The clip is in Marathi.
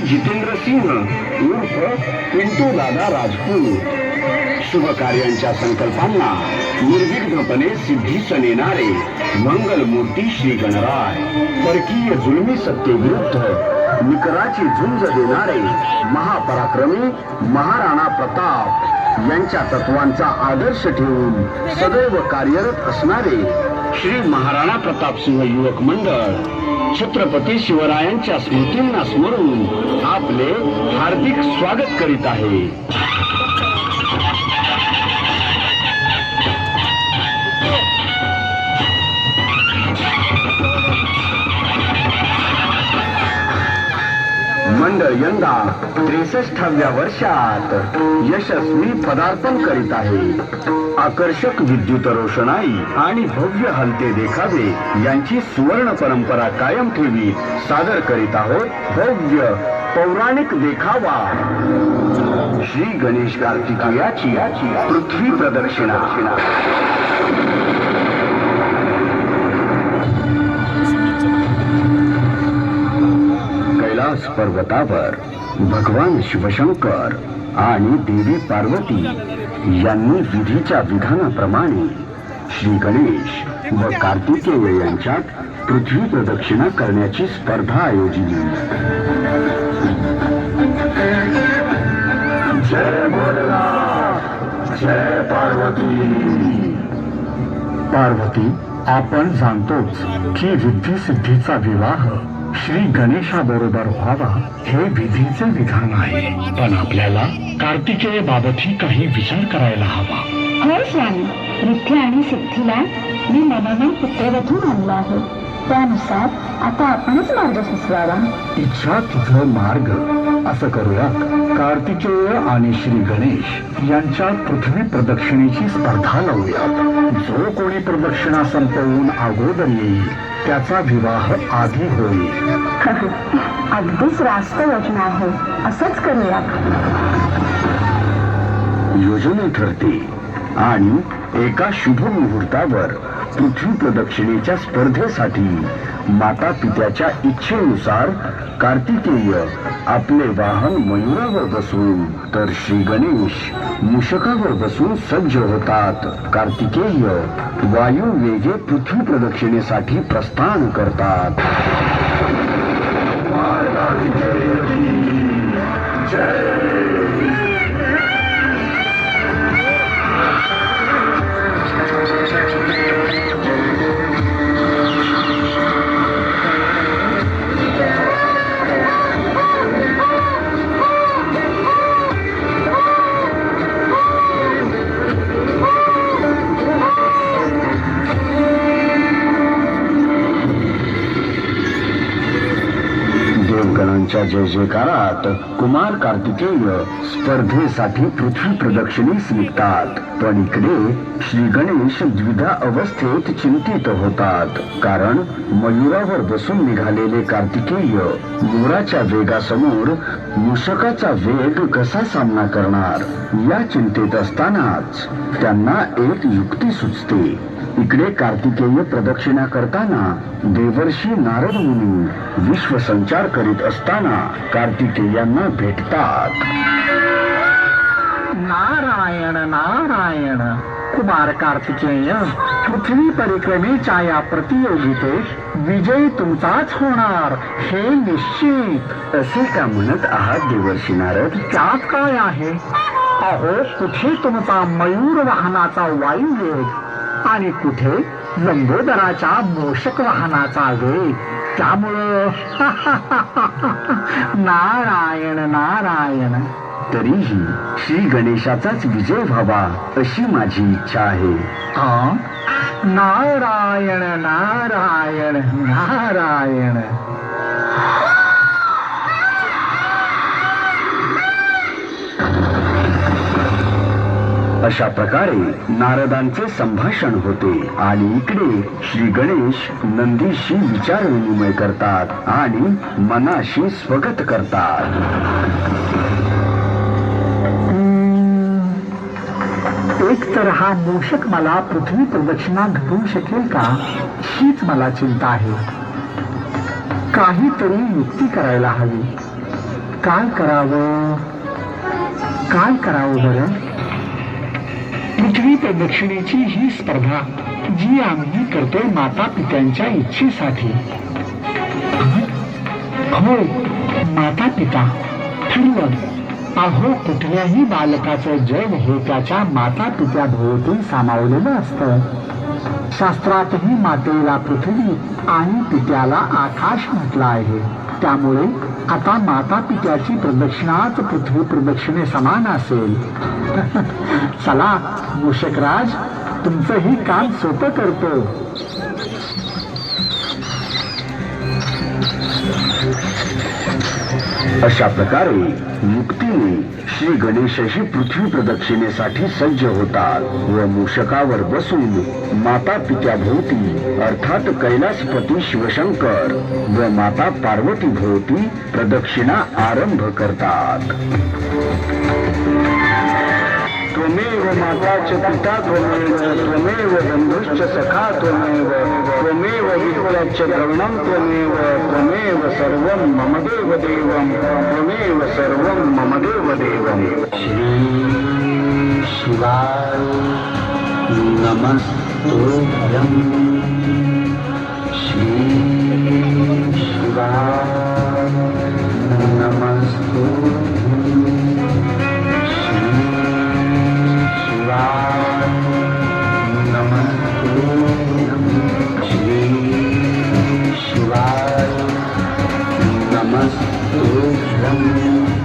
जितेंद्र सिंह उर्फ पिंटू दादा राजपूत शुभ कार्यांच्या संकल्पांना निर्विघ्नपणे सिद्धीस नेणारे मंगलमूर्ती श्री गणराय, परकीय जुलमी सत्तेविरुद्ध निकराची झुंज देणारे महापराक्रमी महाराणा प्रताप यांच्या तत्वांचा आदर्श ठेवून सदैव कार्यरत असणारे श्री महाराणा प्रताप सिंह युवक मंडळ छत्रपती शिवरायांच्या स्मृतींना स्मरून आपले हार्दिक स्वागत करीत आहे. मंडळ यंदा 63व्या वर्षात यशस्वी पदार्पण करीत आहे. आकर्षक विद्युत रोषणाई आणि भव्य हलते देखावे यांची सुवर्ण परंपरा कायम ठेवी सादर करीत आहोत भव्य पौराणिक देखावा श्री गणेश कार्तिकेयाची पृथ्वी प्रदक्षिणा. कैलास पर्वतावर भगवान शिवशंकर आणि देवी पार्वती यांनी विधीच्या विधानाप्रमाणे श्री गणेश व कार्तिकेय यांच्यात पृथ्वी प्रदक्षिणा करण्याची स्पर्धा आयोजिली. जय भोलेनाथ, जय पार्वती. पार्वती, आपण जाणतोच की रिद्धी सिद्धीचा विवाह श्री गणेशाबरोबर व्हावा हे विधीचे विधान आहे, पण आपल्याला कार्तिकेय बाबतही काही विचार करायला हवा. होय स्वामी, रिद्धी आणि सिद्धीला मी मनाने पुत्रवधू मानलं आहे. त्यानुसार आता आपणच मार्ग सुचवावा. इच्छा तुझं मार्ग. असं करूया, कार्तिकेय आणि श्री गणेश यांच्या पृथ्वी प्रदक्षिणेची स्पर्धा लावूयात. जो कोणी प्रदक्षिणा संपवून अगोदर येईल त्याचा विवाह आधी होईल. अगदीच रास्त योजना आहे, असंच करूया. योजना ठरते आणि एका शुभ मुहूर्तावर पृथ्वी प्रदक्षिणेच्या स्पर्धेसाठी माता पित्याच्या इच्छेनुसार कार्तिकेय आपले वाहन मयूरावर बसून तर श्री गणेश मूषकावर बसून सज्ज होतात. कार्तिकेय वायू वेगे पृथ्वी प्रदक्षिणेसाठी प्रस्थान करतात. देवगणांच्या जय जयकारात कुमार कार्तिकेय स्पर्धेसाठी पृथ्वी प्रदक्षिणेस निघतात. पण इकडे श्री गणेश द्विधा अवस्थेत चिंतित होतात, कारण मयूरावर बसून निघालेले कार्तिकेय मोराच्या वेगासमोर मूषकाचा वेग कसा सामना करणार या चिंतेत असतानाच त्यांना एक युक्ती सुचते. इकडे कार्तिकेय प्रदक्षिणा करताना देवर्षी नारद मुनी विश्वसंचार करीत असताना कार्तिकेयांना भेटतात. नारायण नारायण. कुमार कार्तिकेय, पृथ्वी परिक्रमेच्या या प्रतियोगितेत विजय तुमचाच होणार हे निश्चित. असे का म्हणत आहात देवर्षी नारद? त्यात काय आहे? अहो, कुठे तुमचा मयूर वाहनाचा वायुवेग आणि कुठे लंबोदराच्या मूषक वाहनाचा वेग. त्यामुळं नारायण नारायण. तरीही श्री गणेशाचाच विजय व्हावा अशी माझी इच्छा आहे. नारायण नारायण नारायण. अशा प्रकारे नारदांचे संभाषण होते आणि इकडे श्री गणेश नंदीशी विचार विनिमय करतात आणि मनाशी स्वगत करतात. एक तर हा मूषक मला पृथ्वी प्रदक्षिणा घडवू शकेल का, हीच मला चिंता आहे. काहीतरी युक्ती करायला हवी. काय करावं बरं? पृथ्वी प्रदक्षिणेची ही स्पर्धा जी आम्ही करतोय माता पित्यांच्या इच्छेसाठी. होय माता पिता ठरलं. अहो, कुठल्याही बालकाचं जग हे त्याच्या माता पित्याभोवती सामावलेलं असतं. शास्त्रातही मातेला पृथ्वी आणि पित्याला आकाश म्हटलं आहे. त्यामुळे आता माता पित्याची प्रदक्षिणाच पृथ्वी प्रदक्षिणे समान असेल. चला मूषकराज, तुमचं ही काम सोपं करतो. अशा प्रकारे युक्तीने श्री गणेशही पृथ्वी प्रदक्षिणेसाठी सज्ज होतात व मूषकावर बसून माता पित्याभोवती अर्थात कैलासपती शिवशंकर व माता पार्वती भोवती प्रदक्षिणा आरंभ करतात. त्वमेव माता च पिता त्वमेव, त्वमेव बंधुश्च सखा त्वमेव, त्वमेव विद्याच्च द्रविणं त्वमेव, त्वमेव सर्वं मम देव देवं, त्वमेव सर्वं मम देव देवं. श्री शिवाय नमस्तुभ्यं. श्री शिवाय नमस्तुभ्यं. श्री शिवाय नमस्तुभ्यं.